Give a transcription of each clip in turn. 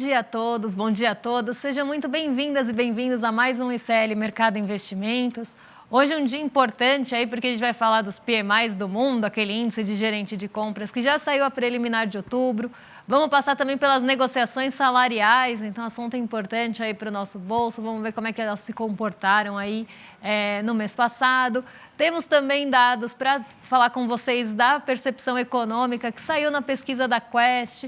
dia a todos, bom dia a todos. Sejam muito bem-vindas e bem-vindos a mais um ICL Mercado Investimentos. Hoje é um dia importante aí porque a gente vai falar dos PMIs do mundo, aquele índice de gerente de compras que já saiu a preliminar de outubro. Vamos passar também pelas negociações salariais, então assunto importante aí para o nosso bolso. Vamos ver como é que elas se comportaram aí no mês passado. Temos também dados para falar com vocês da percepção econômica que saiu na pesquisa da Quest.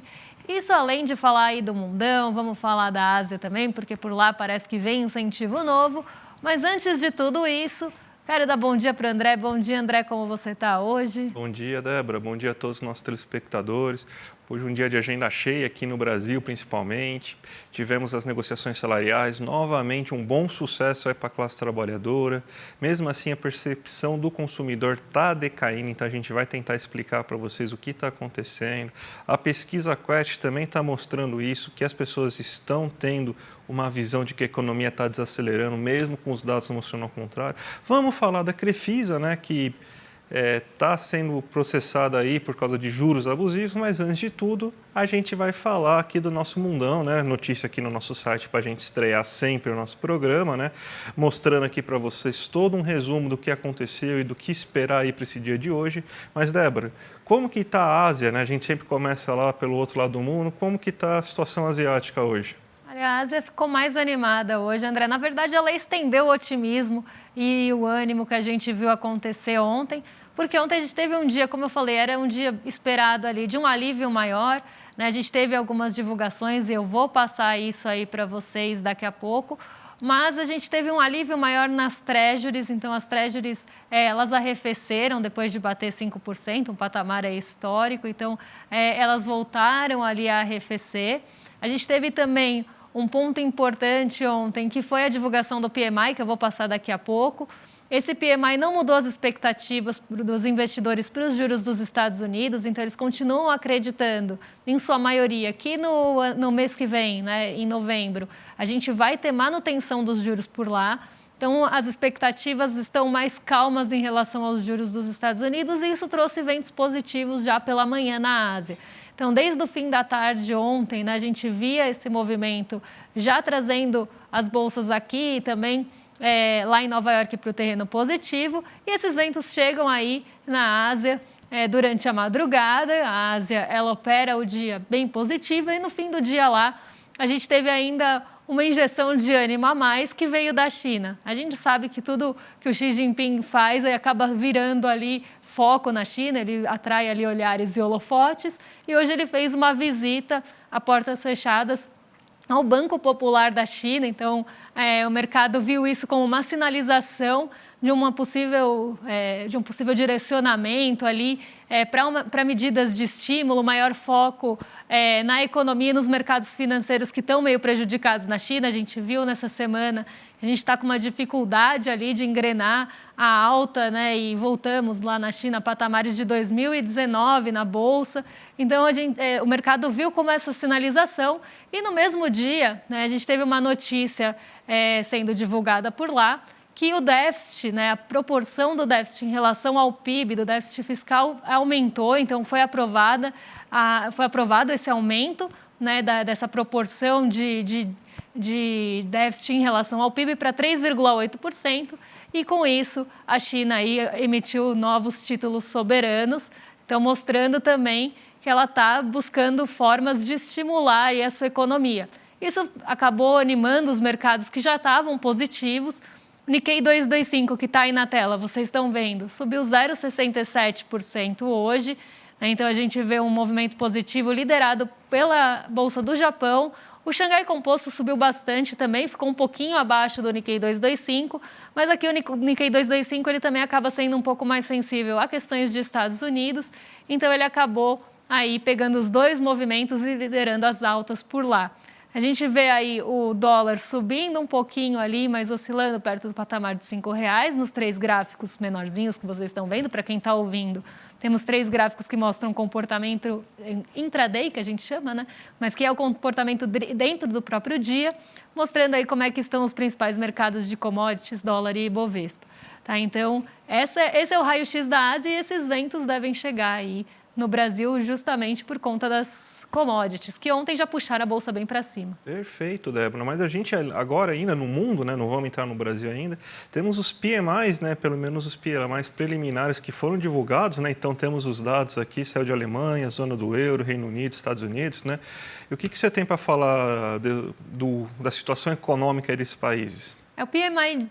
Isso além de falar aí do mundão, vamos falar da Ásia também, porque por lá parece que vem incentivo novo. Mas antes de tudo isso, quero dar bom dia para o André. Bom dia, André, como você está hoje? Bom dia, Débora. Bom dia a todos os nossos telespectadores. Hoje um dia de agenda cheia aqui no Brasil, principalmente. Tivemos as negociações salariais, novamente um bom sucesso aí para a classe trabalhadora. Mesmo assim, a percepção do consumidor está decaindo, então a gente vai tentar explicar para vocês o que está acontecendo. A pesquisa Quest também está mostrando isso, que as pessoas estão tendo uma visão de que a economia está desacelerando, mesmo com os dados mostrando ao contrário. Vamos falar da Crefisa, né, que está sendo processada aí por causa de juros abusivos, mas antes de tudo, a gente vai falar aqui do nosso mundão, né? Notícia aqui no nosso site para a gente estrear sempre o nosso programa, né? Mostrando aqui para vocês todo um resumo do que aconteceu e do que esperar aí para esse dia de hoje. Mas, Débora, como que está a Ásia, né? A gente sempre começa lá pelo outro lado do mundo. Como que está a situação asiática hoje? A Ásia ficou mais animada hoje, André. Na verdade, ela estendeu o otimismo e o ânimo que a gente viu acontecer ontem, porque ontem a gente teve um dia, como eu falei, era um dia esperado ali de um alívio maior, né? A gente teve algumas divulgações e eu vou passar isso aí para vocês daqui a pouco, mas a gente teve um alívio maior nas treasuries, então as treasuries elas arrefeceram depois de bater 5%, um patamar histórico, então elas voltaram ali a arrefecer. A gente teve também um ponto importante ontem, que foi a divulgação do PMI, que eu vou passar daqui a pouco. Esse PMI não mudou as expectativas dos investidores para os juros dos Estados Unidos, então eles continuam acreditando, em sua maioria, que no mês que vem, né, em novembro, a gente vai ter manutenção dos juros por lá. Então, as expectativas estão mais calmas em relação aos juros dos Estados Unidos e isso trouxe ventos positivos já pela manhã na Ásia. Então, desde o fim da tarde ontem, né, a gente via esse movimento já trazendo as bolsas aqui e também lá em Nova York para o terreno positivo. E esses ventos chegam aí na Ásia durante a madrugada. A Ásia, ela opera o dia bem positiva e no fim do dia lá, a gente teve ainda uma injeção de ânimo a mais que veio da China. A gente sabe que tudo que o Xi Jinping faz acaba virando ali foco na China, ele atrai ali olhares e holofotes, e hoje ele fez uma visita a portas fechadas ao Banco Popular da China, então o mercado viu isso como uma sinalização de um possível direcionamento ali para medidas de estímulo, maior foco na economia e nos mercados financeiros que estão meio prejudicados na China. A gente viu nessa semana, a gente está com uma dificuldade ali de engrenar a alta, né? E voltamos lá na China a patamares de 2019 na Bolsa. Então, o mercado viu como essa sinalização e no mesmo dia, né, a gente teve uma notícia sendo divulgada por lá, que o déficit, né, a proporção do déficit em relação ao PIB, do déficit fiscal, aumentou, então foi aprovado esse aumento, né, dessa proporção de déficit em relação ao PIB para 3,8%, e com isso a China aí emitiu novos títulos soberanos, então mostrando também que ela está buscando formas de estimular aí a sua economia. Isso acabou animando os mercados que já estavam positivos. O Nikkei 225, que está aí na tela, vocês estão vendo, subiu 0,67% hoje. Então, a gente vê um movimento positivo liderado pela Bolsa do Japão. O Xangai Composto subiu bastante também, ficou um pouquinho abaixo do Nikkei 225, mas aqui o Nikkei 225 ele também acaba sendo um pouco mais sensível a questões de Estados Unidos, então ele acabou aí pegando os dois movimentos e liderando as altas por lá. A gente vê aí o dólar subindo um pouquinho ali, mas oscilando perto do patamar de R$5 nos 3 gráficos menorzinhos que vocês estão vendo. Para quem está ouvindo, temos 3 gráficos que mostram comportamento intraday, que a gente chama, né? Mas que é o comportamento dentro do próprio dia, mostrando aí como é que estão os principais mercados de commodities, dólar e Ibovespa. Tá? Então, esse é o raio-x da Ásia e esses ventos devem chegar aí no Brasil justamente por conta das commodities, que ontem já puxaram a bolsa bem para cima. Perfeito, Débora. Mas a gente agora ainda no mundo, né, não vamos entrar no Brasil ainda, temos os PMIs, né, pelo menos os PMIs preliminares que foram divulgados, né, então temos os dados aqui, saiu de Alemanha, zona do euro, Reino Unido, Estados Unidos, né. E o que você tem para falar da situação econômica desses países? O PMI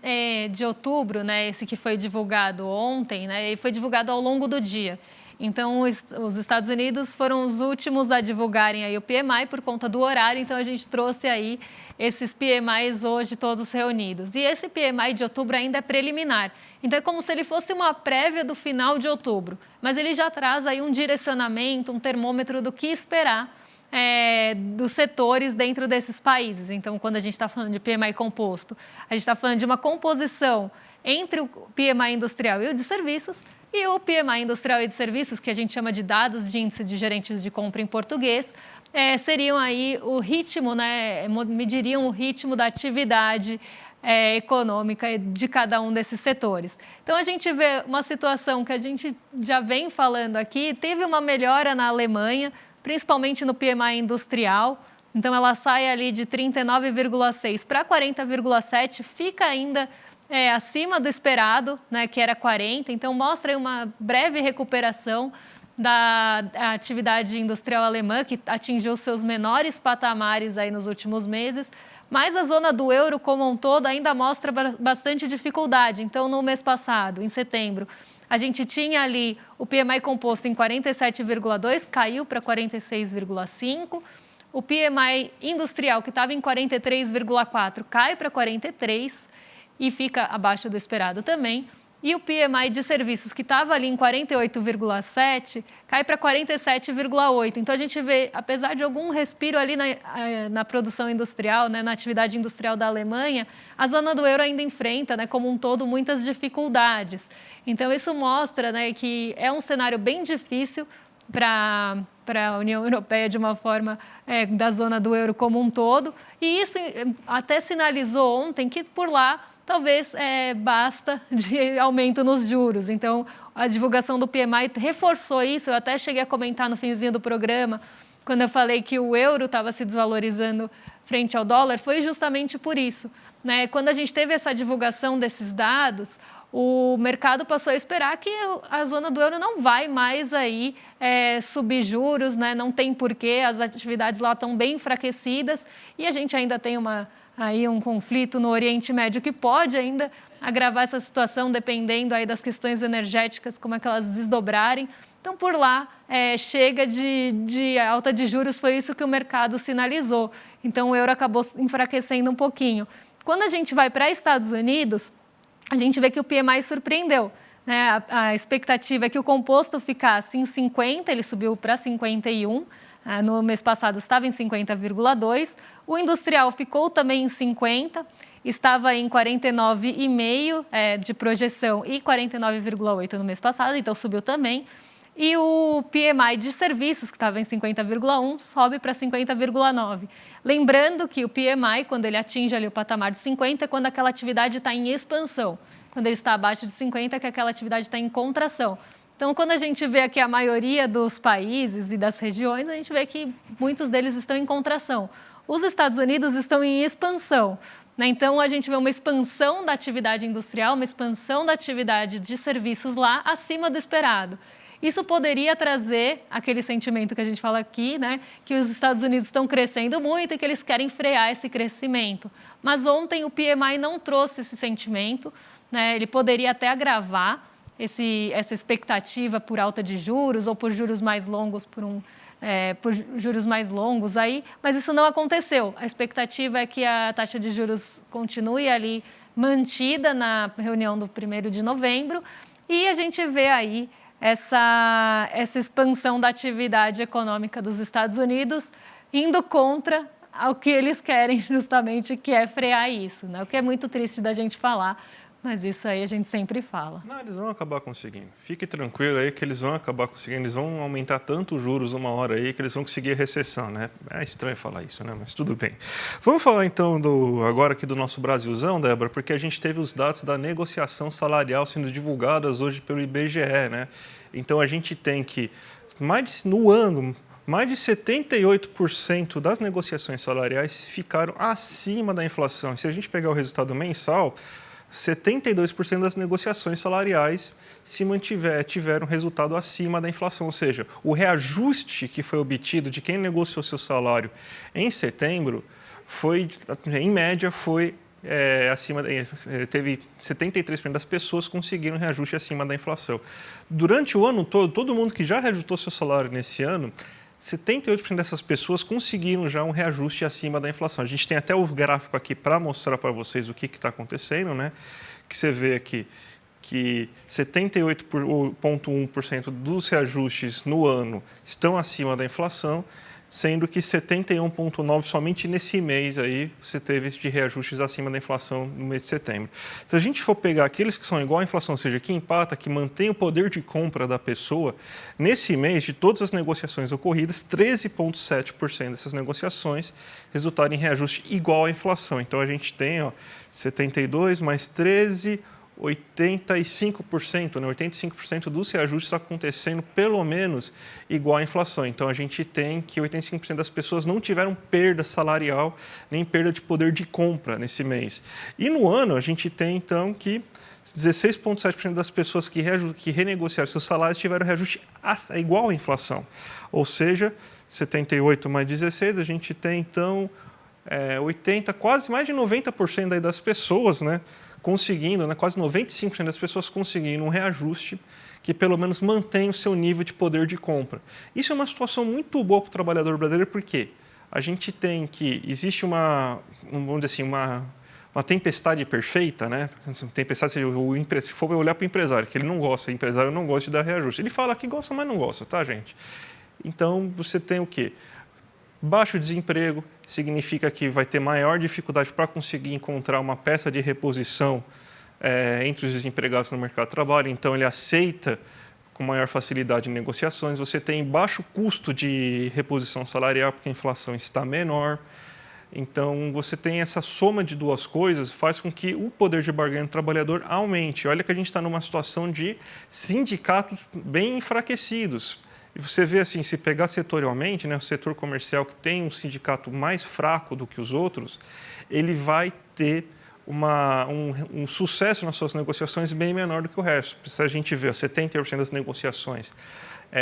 de outubro, né, esse que foi divulgado ontem, né, e foi divulgado ao longo do dia. Então, os Estados Unidos foram os últimos a divulgarem aí o PMI por conta do horário, então a gente trouxe aí esses PMIs hoje todos reunidos. E esse PMI de outubro ainda é preliminar, então é como se ele fosse uma prévia do final de outubro, mas ele já traz aí um direcionamento, um termômetro do que esperar dos setores dentro desses países. Então, quando a gente está falando de PMI composto, a gente está falando de uma composição entre o PMI industrial e o de serviços, e o PMI industrial e de serviços, que a gente chama de dados de índice de gerentes de compra em português, seriam aí o ritmo, né, mediriam o ritmo da atividade econômica de cada um desses setores. Então, a gente vê uma situação que a gente já vem falando aqui, teve uma melhora na Alemanha, principalmente no PMI industrial, então ela sai ali de 39,6 para 40,7, fica ainda acima do esperado, né, que era 40, então mostra aí uma breve recuperação da atividade industrial alemã, que atingiu seus menores patamares aí nos últimos meses, mas a zona do euro como um todo ainda mostra bastante dificuldade. Então, no mês passado, em setembro, a gente tinha ali o PMI composto em 47,2, caiu para 46,5. O PMI industrial, que estava em 43,4, cai para 43 e fica abaixo do esperado também. E o PMI de serviços, que estava ali em 48,7, cai para 47,8. Então, a gente vê, apesar de algum respiro ali na produção industrial, né, na atividade industrial da Alemanha, a zona do euro ainda enfrenta, né, como um todo, muitas dificuldades. Então, isso mostra, né, que é um cenário bem difícil para a União Europeia de uma forma da zona do euro como um todo. E isso até sinalizou ontem que por lá talvez basta de aumento nos juros. Então, a divulgação do PMI reforçou isso. Eu até cheguei a comentar no finzinho do programa, quando eu falei que o euro estava se desvalorizando frente ao dólar, foi justamente por isso, né? Quando a gente teve essa divulgação desses dados, o mercado passou a esperar que a zona do euro não vai mais aí subir juros, né? Não tem porquê, as atividades lá estão bem enfraquecidas e a gente ainda tem um conflito no Oriente Médio que pode ainda agravar essa situação, dependendo aí das questões energéticas, como é que elas desdobrarem. Então, por lá, chega de alta de juros, foi isso que o mercado sinalizou. Então, o euro acabou enfraquecendo um pouquinho. Quando a gente vai para Estados Unidos, a gente vê que o PMI surpreendeu, né? A expectativa é que o composto ficasse em 50, ele subiu para 51, no mês passado estava em 50,2, o industrial ficou também em 50, estava em 49,5 de projeção e 49,8 no mês passado, então subiu também. E o PMI de serviços, que estava em 50,1, sobe para 50,9. Lembrando que o PMI, quando ele atinge ali o patamar de 50, é quando aquela atividade está em expansão. Quando ele está abaixo de 50, é que aquela atividade está em contração. Então, quando a gente vê aqui a maioria dos países e das regiões, a gente vê que muitos deles estão em contração. Os Estados Unidos estão em expansão, né? Então, a gente vê uma expansão da atividade industrial, uma expansão da atividade de serviços lá acima do esperado. Isso poderia trazer aquele sentimento que a gente fala aqui, né, que os Estados Unidos estão crescendo muito e que eles querem frear esse crescimento. Mas ontem o PMI não trouxe esse sentimento, né, ele poderia até agravar essa expectativa por alta de juros ou por juros mais longos, por juros mais longos aí, mas isso não aconteceu. A expectativa é que a taxa de juros continue ali mantida na reunião do 1º de novembro e a gente vê aí essa expansão da atividade econômica dos Estados Unidos indo contra o que eles querem justamente, que é frear isso, né? O que é muito triste da gente falar, mas isso aí a gente sempre fala. Não, eles vão acabar conseguindo. Fique tranquilo aí que eles vão acabar conseguindo. Eles vão aumentar tanto os juros uma hora aí que eles vão conseguir a recessão, né? É estranho falar isso, né? Mas tudo bem. Vamos falar então agora aqui do nosso Brasilzão, Débora, porque a gente teve os dados da negociação salarial sendo divulgadas hoje pelo IBGE, né? Então a gente tem que, no ano, mais de 78% das negociações salariais ficaram acima da inflação. Se a gente pegar o resultado mensal, 72% das negociações salariais tiveram resultado acima da inflação, ou seja, o reajuste que foi obtido de quem negociou seu salário em setembro foi, em média, teve 73% das pessoas conseguiram reajuste acima da inflação. Durante o ano todo mundo que já reajustou seu salário nesse ano, 78% dessas pessoas conseguiram já um reajuste acima da inflação. A gente tem até o gráfico aqui para mostrar para vocês o que está acontecendo, né? Que você vê aqui que 78,1% dos reajustes no ano estão acima da inflação, sendo que 71,9% somente nesse mês aí você teve de reajustes acima da inflação no mês de setembro. Se a gente for pegar aqueles que são igual à inflação, ou seja, que empata, que mantém o poder de compra da pessoa, nesse mês, de todas as negociações ocorridas, 13,7% dessas negociações resultaram em reajuste igual à inflação. Então a gente tem 72 mais 13, 85%, né? 85% dos reajustes acontecendo pelo menos igual à inflação. Então, a gente tem que 85% das pessoas não tiveram perda salarial nem perda de poder de compra nesse mês. E no ano, a gente tem, então, que 16,7% das pessoas que renegociaram seus salários tiveram reajuste igual à inflação. Ou seja, 78 mais 16, a gente tem, então, 80, quase mais de 90% aí das pessoas, né? Conseguindo, né, quase 95% das pessoas conseguindo um reajuste que pelo menos mantém o seu nível de poder de compra. Isso é uma situação muito boa para o trabalhador brasileiro, porque a gente tem que, existe vamos dizer assim, uma tempestade perfeita, né? Tempestade, se for olhar para o empresário, que ele não gosta, o empresário não gosta de dar reajuste. Ele fala que gosta, mas não gosta, tá, gente? Então, você tem o quê? Baixo desemprego significa que vai ter maior dificuldade para conseguir encontrar uma peça de reposição entre os desempregados no mercado de trabalho, então ele aceita com maior facilidade negociações. Você tem baixo custo de reposição salarial, porque a inflação está menor. Então, você tem essa soma de duas coisas, faz com que o poder de barganha do trabalhador aumente. Olha que a gente está numa situação de sindicatos bem enfraquecidos. E você vê assim, se pegar setorialmente, né, o setor comercial que tem um sindicato mais fraco do que os outros, ele vai ter um sucesso nas suas negociações bem menor do que o resto. Se a gente vê 70% das negociações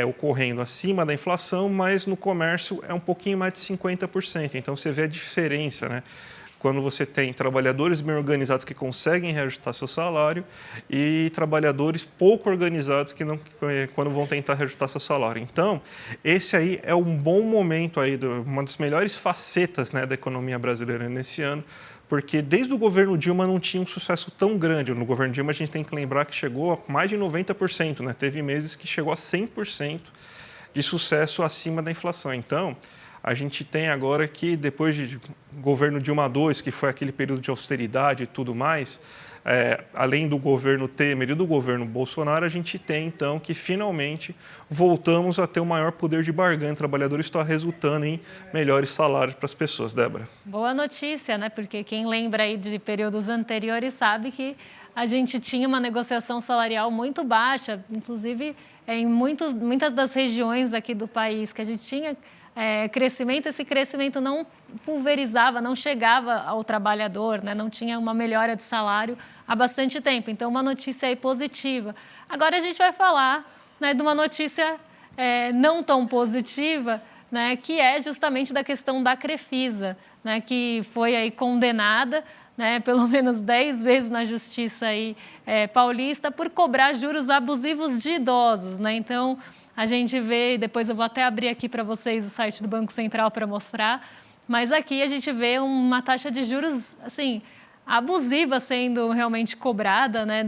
ocorrendo acima da inflação, mas no comércio é um pouquinho mais de 50%. Então você vê a diferença, né? Quando você tem trabalhadores bem organizados que conseguem reajustar seu salário e trabalhadores pouco organizados que não, quando vão tentar reajustar seu salário. Então, esse aí é um bom momento aí, uma das melhores facetas, né, da economia brasileira nesse ano, porque desde o governo Dilma não tinha um sucesso tão grande. No governo Dilma a gente tem que lembrar que chegou a mais de 90%, né? Teve meses que chegou a 100% de sucesso acima da inflação. Então, a gente tem agora que, depois de governo Dilma II, que foi aquele período de austeridade e tudo mais, além do governo Temer e do governo Bolsonaro, a gente tem, então, que finalmente voltamos a ter o maior poder de barganha. O trabalhador está resultando em melhores salários para as pessoas. Débora. Boa notícia, né? Porque quem lembra aí de períodos anteriores sabe que a gente tinha uma negociação salarial muito baixa, inclusive em muitas das regiões aqui do país que a gente tinha crescimento, esse crescimento não pulverizava, não chegava ao trabalhador, né? Não tinha uma melhora de salário há bastante tempo. Então, uma notícia aí positiva. Agora a gente vai falar, né, de uma notícia não tão positiva, né, que é justamente da questão da Crefisa, né, que foi aí condenada, né, pelo menos 10 vezes na justiça aí, paulista por cobrar juros abusivos de idosos, né? Então, a gente vê, depois eu vou até abrir aqui para vocês o site do Banco Central para mostrar, mas aqui a gente vê uma taxa de juros, assim, abusiva sendo realmente cobrada, né,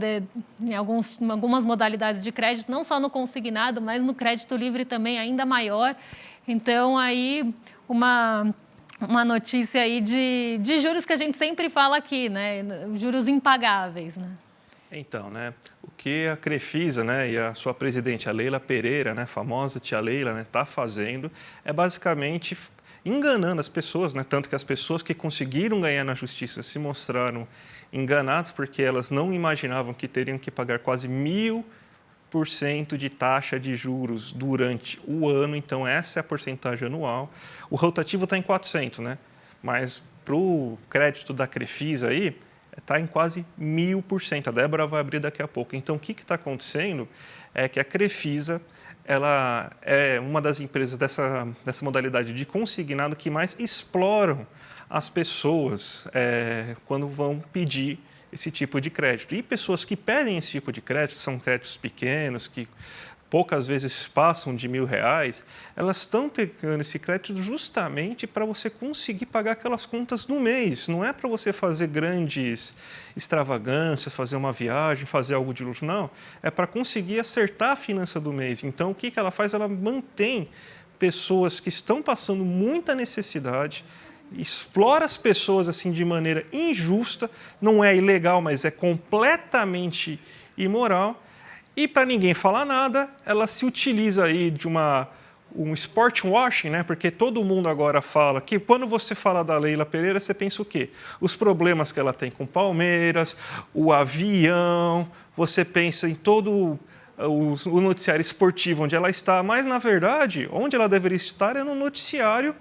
em algumas modalidades de crédito, não só no consignado, mas no crédito livre também ainda maior. Então, aí, uma notícia aí de juros que a gente sempre fala aqui, né, juros impagáveis, né? Então, né, o que a Crefisa, né, e a sua presidente, a Leila Pereira, né, famosa tia Leila, né, está fazendo é basicamente enganando as pessoas, né, tanto que as pessoas que conseguiram ganhar na justiça se mostraram enganadas porque elas não imaginavam que teriam que pagar quase 4% de taxa de juros durante o ano, então essa é a porcentagem anual. O rotativo está em 400, né? Mas para o crédito da Crefisa aí, está em quase 1000%. A Débora vai abrir daqui a pouco. Então, o que está acontecendo é que a Crefisa ela é uma das empresas dessa modalidade de consignado que mais exploram as pessoas quando vão pedir esse tipo de crédito. E pessoas que pedem esse tipo de crédito, são créditos pequenos, que poucas vezes passam de R$ 1.000, elas estão pegando esse crédito justamente para você conseguir pagar aquelas contas no mês. Não é para você fazer grandes extravagâncias, fazer uma viagem, fazer algo de luxo, não. É para conseguir acertar a finança do mês. Então, o que ela faz? Ela mantém pessoas que estão passando muita necessidade, explora as pessoas assim de maneira injusta, não é ilegal, mas é completamente imoral. E para ninguém falar nada, ela se utiliza aí de um sport washing, né? Porque todo mundo agora fala que quando você fala da Leila Pereira, você pensa o quê? Os problemas que ela tem com Palmeiras, o avião, você pensa em todo o noticiário esportivo onde ela está, mas na verdade, onde ela deveria estar é no noticiário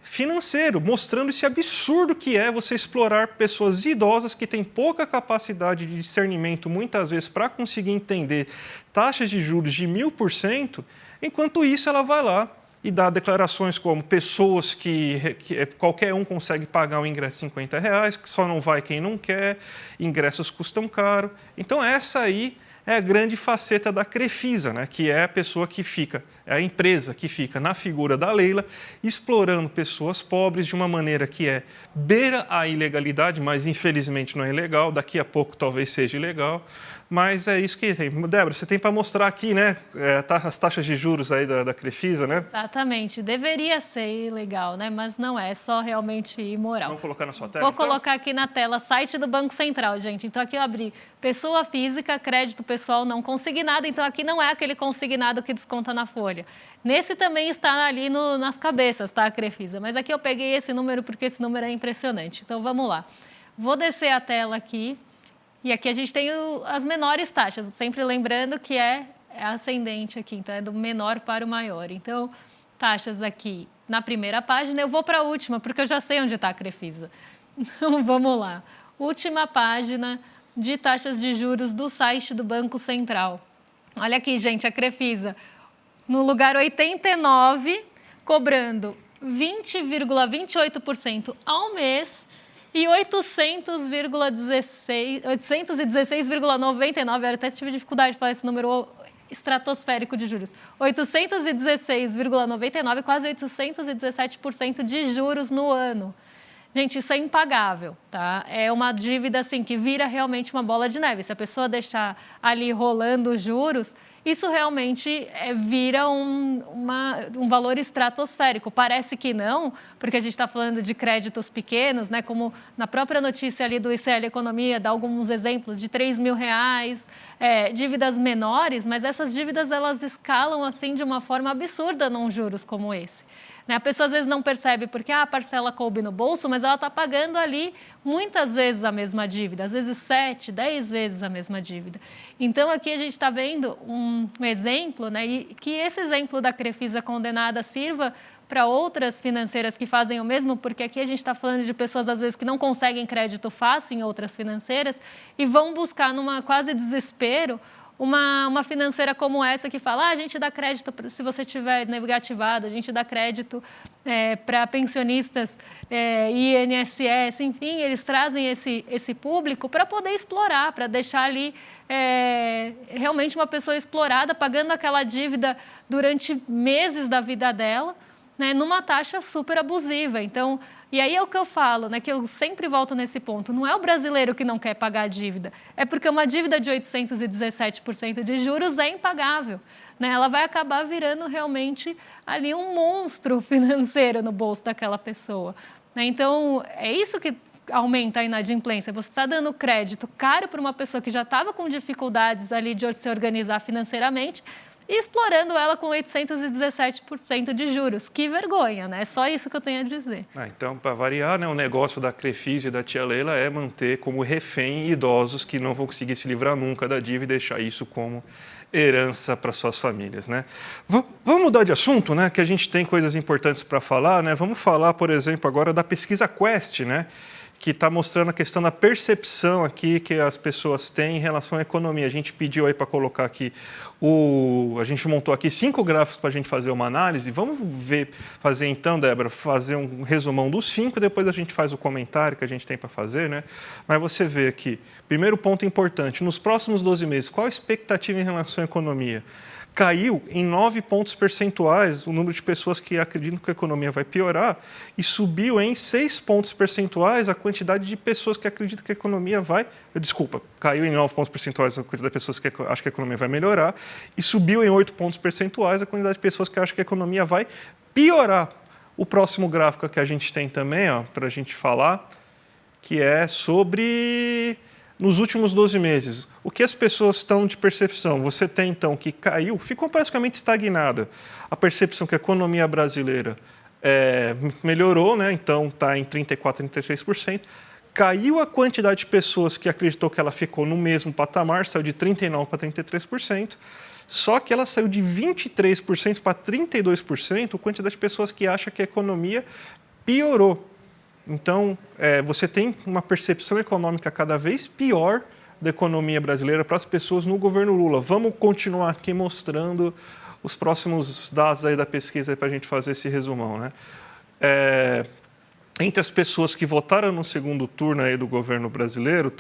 financeiro, mostrando esse absurdo que é você explorar pessoas idosas que têm pouca capacidade de discernimento, muitas vezes, para conseguir entender taxas de juros de 1000%, enquanto isso ela vai lá e dá declarações como pessoas que qualquer um consegue pagar um ingresso de R$ 50, que só não vai quem não quer, ingressos custam caro. Então essa aí é a grande faceta da Crefisa, né? Que é a pessoa que fica, é a empresa que fica na figura da Leila, explorando pessoas pobres de uma maneira que beira a ilegalidade, mas infelizmente não é ilegal, daqui a pouco talvez seja ilegal, mas é isso que tem. Débora, você tem para mostrar aqui, né, as taxas de juros aí da Crefisa, né? Exatamente, deveria ser ilegal, né? Mas não é, só realmente imoral. Vamos colocar na sua tela? Vou colocar aqui na tela, site do Banco Central, gente. Então aqui eu abri pessoa física, crédito pessoal não consignado, então aqui não é aquele consignado que desconta na folha. Nesse também está ali nas cabeças, tá, a Crefisa? Mas aqui eu peguei esse número porque esse número é impressionante. Então vamos lá. Vou descer a tela aqui. E aqui a gente tem as menores taxas, sempre lembrando que é ascendente aqui, então é do menor para o maior. Então, taxas aqui na primeira página, eu vou para a última, porque eu já sei onde está a Crefisa. Então, vamos lá. Última página de taxas de juros do site do Banco Central. Olha aqui, gente, a Crefisa, no lugar 89, cobrando 20,28% ao mês, e 816,99, eu até tive dificuldade de falar esse número estratosférico de juros. 816,99, quase 817% de juros no ano. Gente, isso é impagável, tá? É uma dívida assim que vira realmente uma bola de neve. Se a pessoa deixar ali rolando os juros, isso realmente vira um valor estratosférico. Parece que não, porque a gente está falando de créditos pequenos, né? Como na própria notícia ali do ICL Economia, dá alguns exemplos de R$ 3.000, dívidas menores, mas essas dívidas elas escalam assim de uma forma absurda num juros como esse. A pessoa às vezes não percebe porque a parcela coube no bolso, mas ela está pagando ali muitas vezes a mesma dívida, às vezes 7, 10 vezes a mesma dívida. Então aqui a gente está vendo um exemplo, né, e que esse exemplo da Crefisa condenada sirva para outras financeiras que fazem o mesmo, porque aqui a gente está falando de pessoas às vezes que não conseguem crédito fácil em outras financeiras e vão buscar numa quase desespero uma financeira como essa que fala, a gente dá crédito se você tiver negativado, a gente dá crédito para pensionistas, INSS, enfim, eles trazem esse público para poder explorar, para deixar ali realmente uma pessoa explorada, pagando aquela dívida durante meses da vida dela, né, numa taxa super abusiva. Então, e aí é o que eu falo, né, que eu sempre volto nesse ponto, não é o brasileiro que não quer pagar a dívida, é porque uma dívida de 817% de juros é impagável, né, ela vai acabar virando realmente ali um monstro financeiro no bolso daquela pessoa, né? Então, é isso que aumenta a inadimplência, você está dando crédito caro para uma pessoa que já estava com dificuldades ali de se organizar financeiramente, e explorando ela com 817% de juros. Que vergonha, né? Só isso que eu tenho a dizer. Então, para variar, né, o negócio da Crefisa e da tia Leila é manter como refém idosos que não vão conseguir se livrar nunca da dívida e deixar isso como herança para suas famílias, né? Vamos mudar de assunto, né? Que a gente tem coisas importantes para falar, né? Vamos falar, por exemplo, agora da pesquisa Quest, né? Que está mostrando a questão da percepção aqui que as pessoas têm em relação à economia. A gente pediu aí para colocar aqui, a gente montou aqui 5 gráficos para a gente fazer uma análise. Vamos fazer então, Débora, fazer um resumão dos 5, depois a gente faz o comentário que a gente tem para fazer, né? Mas você vê aqui, primeiro ponto importante, nos próximos 12 meses, qual a expectativa em relação à economia? Caiu em 9 pontos percentuais o número de pessoas que acreditam que a economia vai piorar e subiu em 6 pontos percentuais a quantidade de pessoas que acreditam que a economia vai... Desculpa, caiu em 9 pontos percentuais a quantidade de pessoas que acham que a economia vai melhorar e subiu em 8 pontos percentuais a quantidade de pessoas que acham que a economia vai piorar. O próximo gráfico que a gente tem também, para a gente falar, que é sobre... Nos últimos 12 meses, o que as pessoas estão de percepção? Você tem, então, que caiu, ficou praticamente estagnada. A percepção que a economia brasileira melhorou, né? Então está em 34%, 33%. Caiu a quantidade de pessoas que acreditou que ela ficou no mesmo patamar, saiu de 39% para 33%. Só que ela saiu de 23% para 32%, a quantidade de pessoas que acha que a economia piorou. Então, você tem uma percepção econômica cada vez pior da economia brasileira para as pessoas no governo Lula. Vamos continuar aqui mostrando os próximos dados aí da pesquisa para a gente fazer esse resumão, né? Entre as pessoas que votaram no segundo turno aí do governo brasileiro,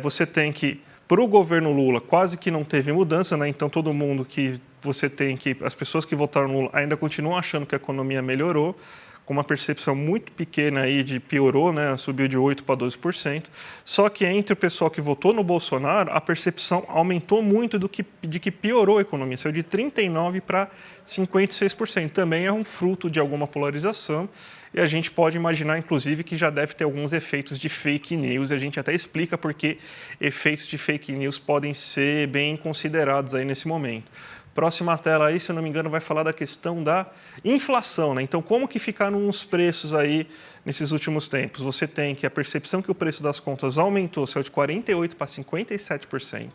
você tem que, para o governo Lula, quase que não teve mudança, né? Então, todo mundo que você tem que... As pessoas que votaram no Lula ainda continuam achando que a economia melhorou, com uma percepção muito pequena aí de piorou, né? Subiu de 8% para 12%. Só que entre o pessoal que votou no Bolsonaro, a percepção aumentou muito de que piorou a economia, saiu de 39% para 56%. Também é um fruto de alguma polarização e a gente pode imaginar, inclusive, que já deve ter alguns efeitos de fake news. A gente até explica porque efeitos de fake news podem ser bem considerados aí nesse momento. Próxima tela aí, se eu não me engano, vai falar da questão da inflação, né? Então, como que ficaram os preços aí nesses últimos tempos? Você tem que a percepção que o preço das contas aumentou, saiu de 48% para 57%,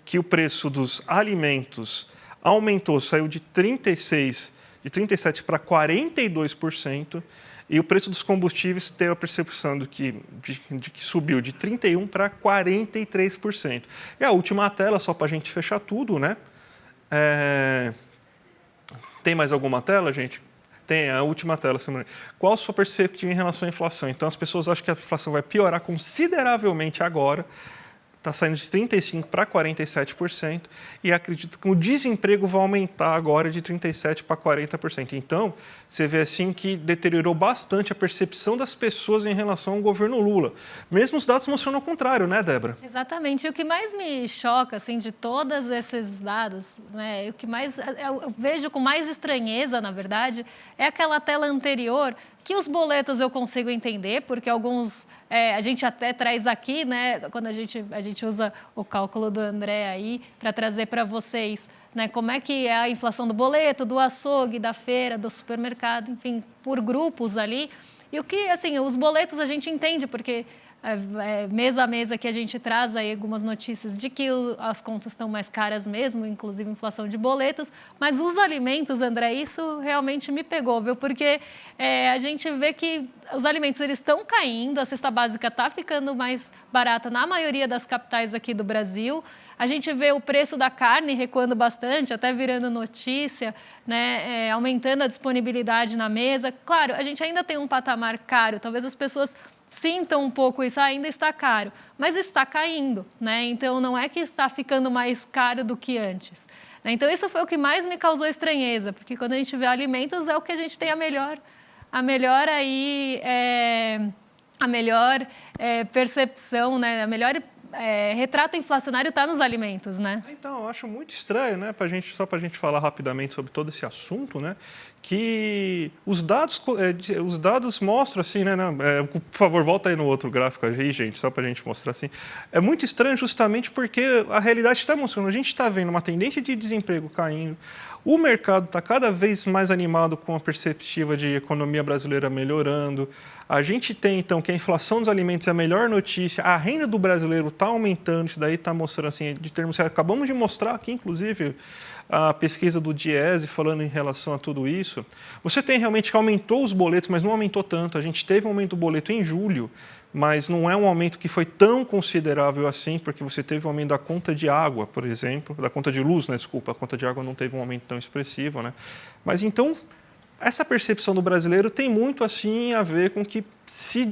que o preço dos alimentos aumentou, saiu de 37% para 42%, e o preço dos combustíveis teve a percepção de que subiu de 31% para 43%. E a última tela, só para a gente fechar tudo, né? Tem mais alguma tela, gente? Tem, a última tela. Qual a sua perspectiva em relação à inflação? Então, as pessoas acham que a inflação vai piorar consideravelmente agora, está saindo de 35% para 47%, e acredito que o desemprego vai aumentar agora de 37% para 40%. Então, você vê assim que deteriorou bastante a percepção das pessoas em relação ao governo Lula. Mesmo os dados mostrando o contrário, né, Débora? Exatamente. E o que mais me choca, assim, de todos esses dados, né, o que mais eu vejo com mais estranheza, na verdade, é aquela tela anterior, que os boletos eu consigo entender, porque alguns a gente até traz aqui, né, quando a gente usa o cálculo do André aí para trazer para vocês, né, como é que é a inflação do boleto, do açougue, da feira, do supermercado, enfim, por grupos ali. E o que, assim, os boletos a gente entende, porque mês a mês aqui a gente traz aí algumas notícias de que as contas estão mais caras mesmo, inclusive inflação de boletos, mas os alimentos, André, isso realmente me pegou, viu? Porque a gente vê que os alimentos eles estão caindo, a cesta básica está ficando mais barata na maioria das capitais aqui do Brasil. A gente vê o preço da carne recuando bastante, até virando notícia, né? Aumentando a disponibilidade na mesa. Claro, a gente ainda tem um patamar caro, talvez as pessoas sintam um pouco isso, ainda está caro, mas está caindo, né? Então, não é que está ficando mais caro do que antes. Então, isso foi o que mais me causou estranheza, porque quando a gente vê alimentos, é o que a gente tem a melhor percepção, né? A melhor retrato inflacionário está nos alimentos, né? Então, eu acho muito estranho, né, só para a gente falar rapidamente sobre todo esse assunto, né, que os dados mostram assim, né, por favor, volta aí no outro gráfico aí, gente, só para a gente mostrar assim. É muito estranho justamente porque a realidade está mostrando, a gente está vendo uma tendência de desemprego caindo, o mercado está cada vez mais animado com a perspectiva de economia brasileira melhorando. A gente tem, então, que a inflação dos alimentos é a melhor notícia, a renda do brasileiro está aumentando, isso daí está mostrando, assim, de termos... Acabamos de mostrar aqui, inclusive, a pesquisa do Diese falando em relação a tudo isso. Você tem realmente que aumentou os boletos, mas não aumentou tanto. A gente teve um aumento do boleto em julho, mas não é um aumento que foi tão considerável assim, porque você teve um aumento da conta de água, por exemplo, da conta de luz, né? Desculpa, a conta de água não teve um aumento tão expressivo, né? Mas então, essa percepção do brasileiro tem muito assim a ver com o que se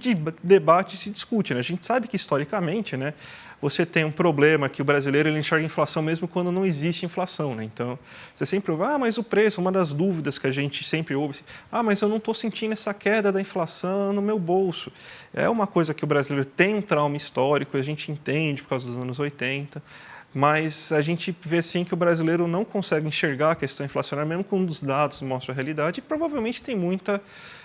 debate e se discute, né? A gente sabe que historicamente, né, você tem um problema que o brasileiro ele enxerga inflação mesmo quando não existe inflação, né? Então, você sempre ouve, mas o preço, uma das dúvidas que a gente sempre ouve, mas eu não estou sentindo essa queda da inflação no meu bolso. É uma coisa que o brasileiro tem um trauma histórico, a gente entende por causa dos anos 80, mas a gente vê sim que o brasileiro não consegue enxergar a questão inflacionária, mesmo quando os dados mostram a realidade, e provavelmente tem muita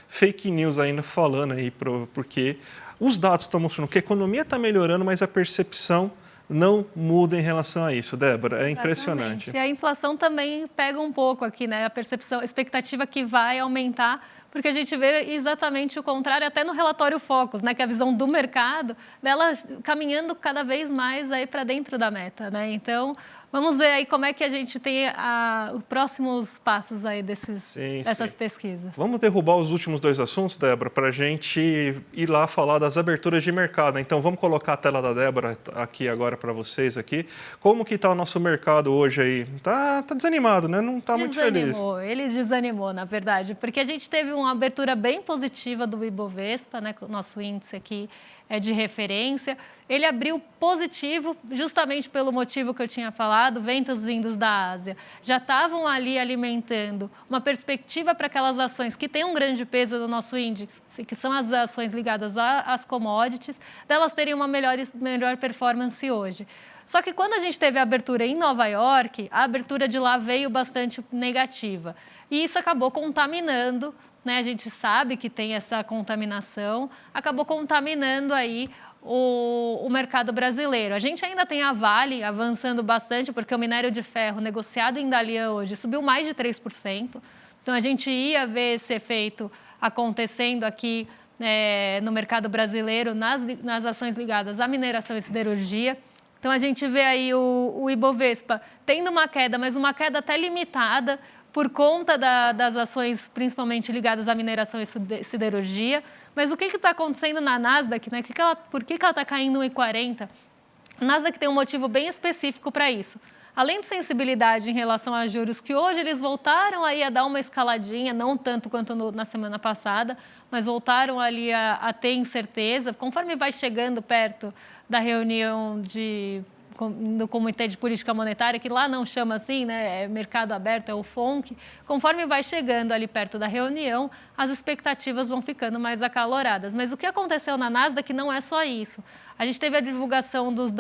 fake news ainda falando aí, porque os dados estão mostrando que a economia está melhorando, mas a percepção não muda em relação a isso, Débora. É impressionante. Exatamente. E a inflação também pega um pouco aqui, né? A percepção, a expectativa que vai aumentar, porque a gente vê exatamente o contrário, até no relatório Focus, né? Que é a visão do mercado, dela caminhando cada vez mais aí para dentro da meta, né? Então, vamos ver aí como é que a gente tem os próximos passos aí dessas pesquisas. Vamos derrubar os últimos dois assuntos, Débora, para a gente ir lá falar das aberturas de mercado. Então, vamos colocar a tela da Débora aqui agora para vocês aqui. Como que está o nosso mercado hoje aí? Tá desanimado, né? Não está muito feliz. Ele desanimou, na verdade, porque a gente teve uma abertura bem positiva do Ibovespa, né? O nosso índice aqui é de referência. Ele abriu positivo justamente pelo motivo que eu tinha falado, ventos vindos da Ásia. Já estavam ali alimentando uma perspectiva para aquelas ações que têm um grande peso no nosso índice, que são as ações ligadas às commodities, delas terem uma melhor performance hoje. Só que quando a gente teve a abertura em Nova York, a abertura de lá veio bastante negativa. E isso acabou contaminando, né? A gente sabe que tem essa contaminação, acabou contaminando aí o mercado brasileiro. A gente ainda tem a Vale avançando bastante, porque o minério de ferro negociado em Dalian hoje subiu mais de 3%. Então, a gente ia ver esse efeito acontecendo aqui no mercado brasileiro, nas ações ligadas à mineração e siderurgia. Então, a gente vê aí o Ibovespa tendo uma queda, mas uma queda até limitada, por conta das ações principalmente ligadas à mineração e siderurgia. Mas o que está acontecendo na Nasdaq? Né? Por que ela está caindo 1,40? A Nasdaq tem um motivo bem específico para isso. Além de sensibilidade em relação a juros, que hoje eles voltaram aí a dar uma escaladinha, não tanto quanto na semana passada, mas voltaram ali a ter incerteza, conforme vai chegando perto da reunião do Comitê de Política Monetária, que lá não chama assim, né? É mercado aberto, é o FONC. Conforme vai chegando ali perto da reunião, as expectativas vão ficando mais acaloradas. Mas o que aconteceu na Nasdaq não é só isso. A gente teve a divulgação dos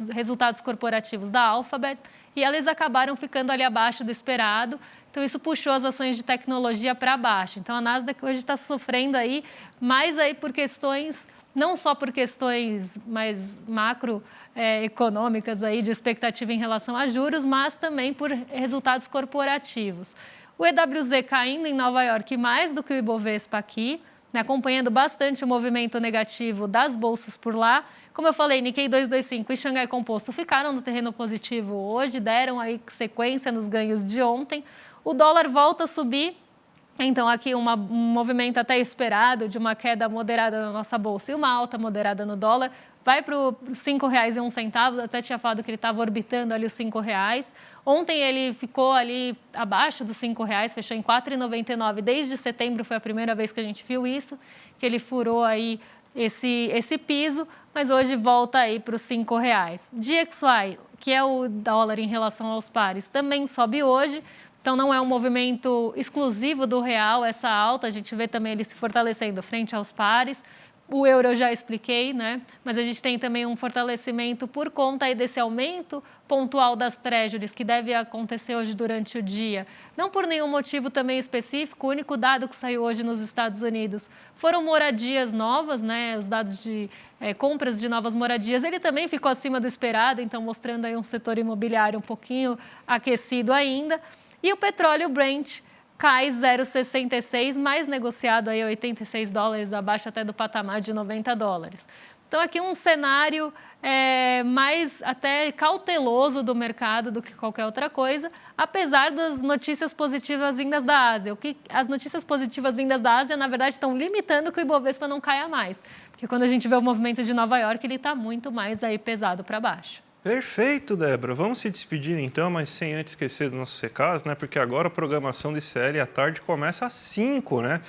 resultados corporativos da Alphabet e eles acabaram ficando ali abaixo do esperado. Então, isso puxou as ações de tecnologia para baixo. Então, a Nasdaq hoje está sofrendo aí, mais aí por questões, não só por questões mais macroeconômicas aí de expectativa em relação a juros, mas também por resultados corporativos. O EWZ caindo em Nova York mais do que o Ibovespa aqui, né, acompanhando bastante o movimento negativo das bolsas por lá. Como eu falei, Nikkei 225 e Xangai Composto ficaram no terreno positivo hoje, deram aí sequência nos ganhos de ontem. O dólar volta a subir. Então, aqui um movimento até esperado de uma queda moderada na nossa bolsa e uma alta moderada no dólar. Vai para os R$ 5,01, até tinha falado que ele estava orbitando ali os R$ 5,00. Ontem ele ficou ali abaixo dos R$ 5,00, fechou em R$ 4,99. Desde setembro foi a primeira vez que a gente viu isso, que ele furou aí esse piso, mas hoje volta aí para os R$ 5,00. DXY, que é o dólar em relação aos pares, também sobe hoje. Então, não é um movimento exclusivo do real, essa alta. A gente vê também ele se fortalecendo frente aos pares. O euro eu já expliquei, né? Mas a gente tem também um fortalecimento por conta aí desse aumento pontual das treasuries, que deve acontecer hoje durante o dia. Não por nenhum motivo também específico, o único dado que saiu hoje nos Estados Unidos foram moradias novas, né? Os dados de compras de novas moradias, ele também ficou acima do esperado, então mostrando aí um setor imobiliário um pouquinho aquecido ainda. E o petróleo Brent cai 0,66, mais negociado aí $86, abaixo até do patamar de $90. Então, aqui um cenário mais até cauteloso do mercado do que qualquer outra coisa, apesar das notícias positivas vindas da Ásia. As notícias positivas vindas da Ásia, na verdade, estão limitando que o Ibovespa não caia mais. Porque quando a gente vê o movimento de Nova York, ele está muito mais aí pesado para baixo. Perfeito, Débora. Vamos se despedir então, mas sem antes esquecer dos nossos recados, né? Porque agora a programação de ICL à tarde começa às 5, né?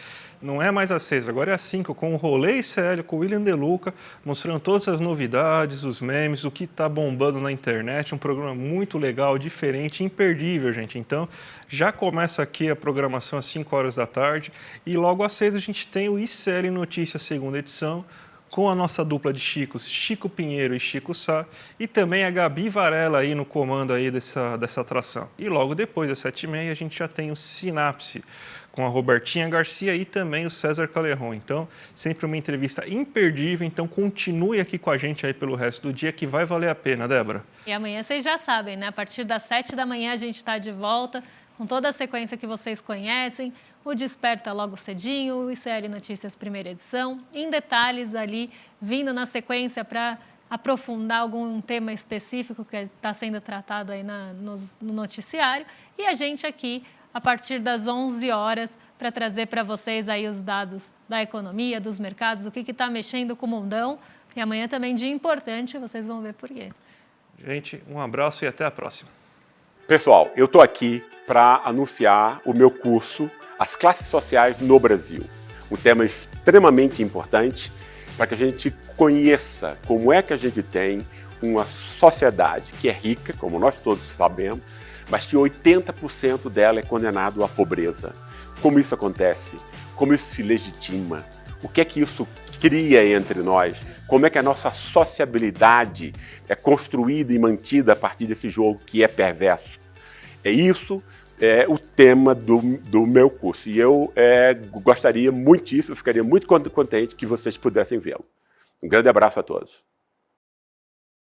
Não é mais às 6, agora é às 5, com o Rolê ICL, com o William De Luca, mostrando todas as novidades, os memes, o que está bombando na internet. Um programa muito legal, diferente, imperdível, gente. Então, já começa aqui a programação às 5 horas da tarde e logo às 6 a gente tem o ICL Notícias, segunda edição, com a nossa dupla de Chicos, Chico Pinheiro e Chico Sá, e também a Gabi Varela aí no comando aí dessa atração. E logo depois, às 7h30, a gente já tem o Sinapse, com a Robertinha Garcia e também o César Calerron. Então, sempre uma entrevista imperdível, então continue aqui com a gente aí pelo resto do dia, que vai valer a pena, Débora. E amanhã vocês já sabem, né? A partir das 7 da manhã a gente está de volta, com toda a sequência que vocês conhecem, o Desperta logo cedinho, o ICL Notícias primeira edição, em detalhes ali, vindo na sequência para aprofundar algum tema específico que está sendo tratado aí no noticiário, e a gente aqui, a partir das 11 horas, para trazer para vocês aí os dados da economia, dos mercados, o que está mexendo com o mundão, e amanhã também dia importante, vocês vão ver por quê. Gente, um abraço e até a próxima. Pessoal, eu estou aqui para anunciar o meu curso As Classes Sociais no Brasil. Um tema extremamente importante para que a gente conheça como é que a gente tem uma sociedade que é rica, como nós todos sabemos, mas que 80% dela é condenado à pobreza. Como isso acontece? Como isso se legitima? O que é que isso cria entre nós? Como é que a nossa sociabilidade é construída e mantida a partir desse jogo que é perverso? Isso é o tema do meu curso. E eu gostaria muitíssimo, ficaria muito contente que vocês pudessem vê-lo. Um grande abraço a todos.